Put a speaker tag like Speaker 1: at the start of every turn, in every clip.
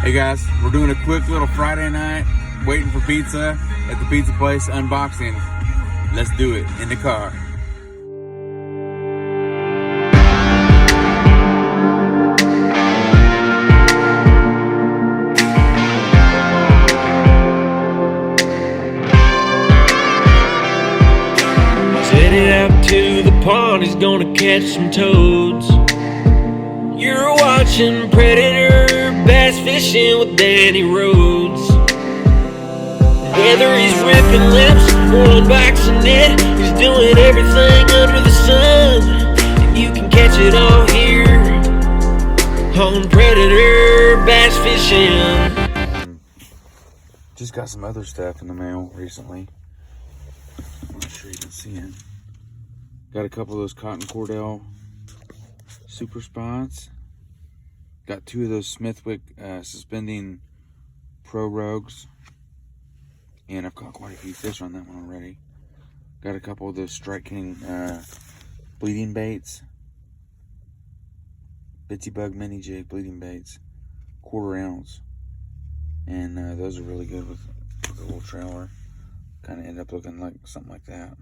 Speaker 1: Hey guys, we're doing a quick little Friday night, waiting for pizza at the pizza place, unboxing. Let's do it in the car.
Speaker 2: Headed out to the pond, he's gonna catch some toads. You're watching Predator bass fishing with Danny Rhodes. Whether he's ripping lips or unboxing it, he's doing everything under the sun. And you can catch it all here on Predator bass fishing.
Speaker 1: Just got some other stuff in the mail recently. I'm not sure you can see it. Got a couple of those cotton cordell super spots. Got two of those Smithwick suspending pro rogues. And I've caught quite a few fish on that one already. Got a couple of those Strike King bleeding baits. Bitsy Bug mini jig bleeding baits. 1/4 ounce. And those are really good with a little trailer. Kind of end up looking like something like that.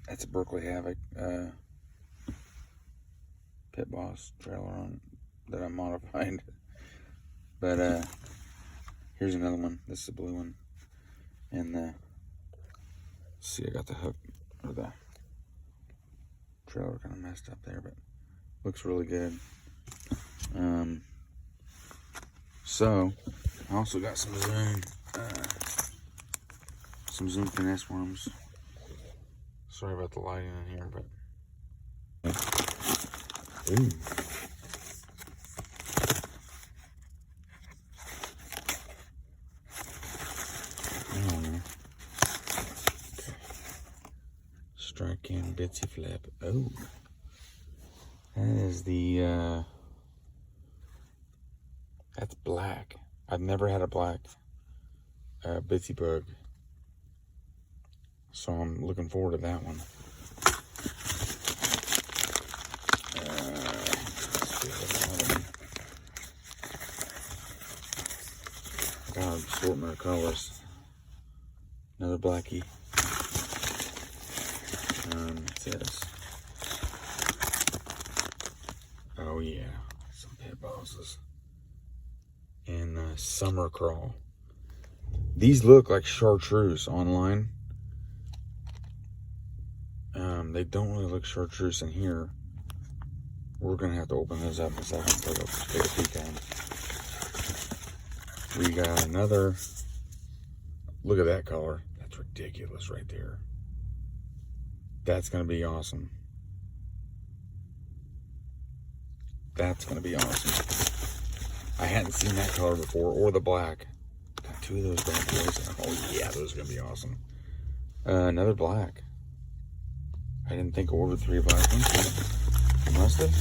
Speaker 1: That's a Berkeley Havoc Pit Boss trailer on that I modified. But here's another one. This is a blue one. And see, I got the hook or the trailer kind of messed up there, but looks really good. So I also got some Zoom finesse worms. Sorry about the lighting in here, but ooh. Strike King Bitsy Flip. Oh, that is the that's black. I've never had a black Bitsy Bug, so I'm looking forward to that one. God, assortment of colors. Another blackie. What's this? Oh yeah, some pit bosses. And summer crawl. These look like chartreuse online. They don't really look chartreuse in here. We're gonna have to open those up in a second and take a peek at them. We got another. Look at that color. That's ridiculous right there. That's gonna be awesome. That's gonna be awesome. I hadn't seen that color before, or the black. Got two of those bad boys. Oh yeah, those are gonna be awesome. Another black. I didn't think I ordered 3 black ones. I must have.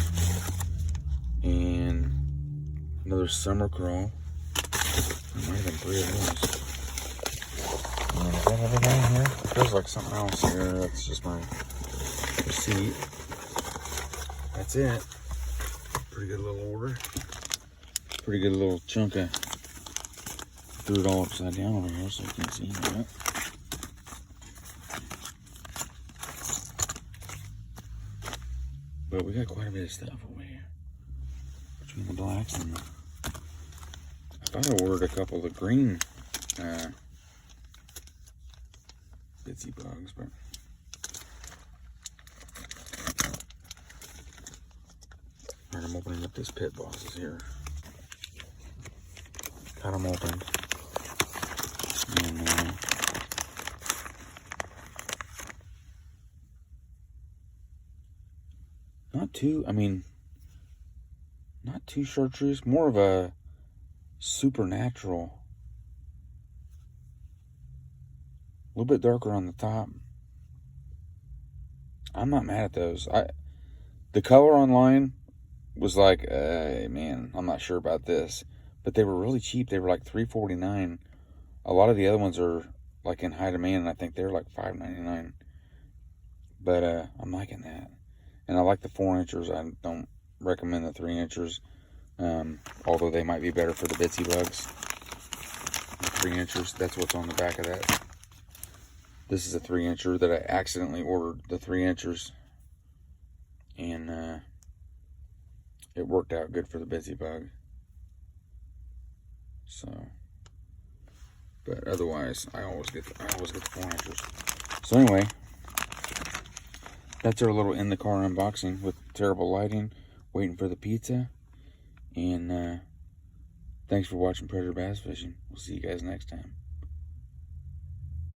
Speaker 1: And another summer crawl. There might have been 3 of those. Is that everything in here? Feels like something else here. That's just my receipt. That's it. Pretty good little order. Pretty good little chunk of. Threw it all upside down over here so you can see that. But we got quite a bit of stuff over here. Between the blacks and the. I thought I ordered a couple of the green Bitsy Bugs, but alright, I'm opening up this Pit Bosses here. Got them opened. And not too chartreuse, more of a supernatural. A little bit darker on the top. I'm not mad at those. The color online was like, man, I'm not sure about this. But they were really cheap. They were like $3.49. A lot of the other ones are like in high demand, and I think they're like $5.99. But I'm liking that. And I like the 4-inchers. I don't recommend the 3-inchers. Although they might be better for the bitsy bugs. 3-inchers, that's what's on the back of that. This is a 3-incher that I accidentally ordered, the 3-inchers. And it worked out good for the bitsy bug. So, but otherwise, I always get the 4-inchers. So anyway, that's our little in the car unboxing with terrible lighting, waiting for the pizza. And thanks for watching Predator Bass Fishing. We'll see you guys next time.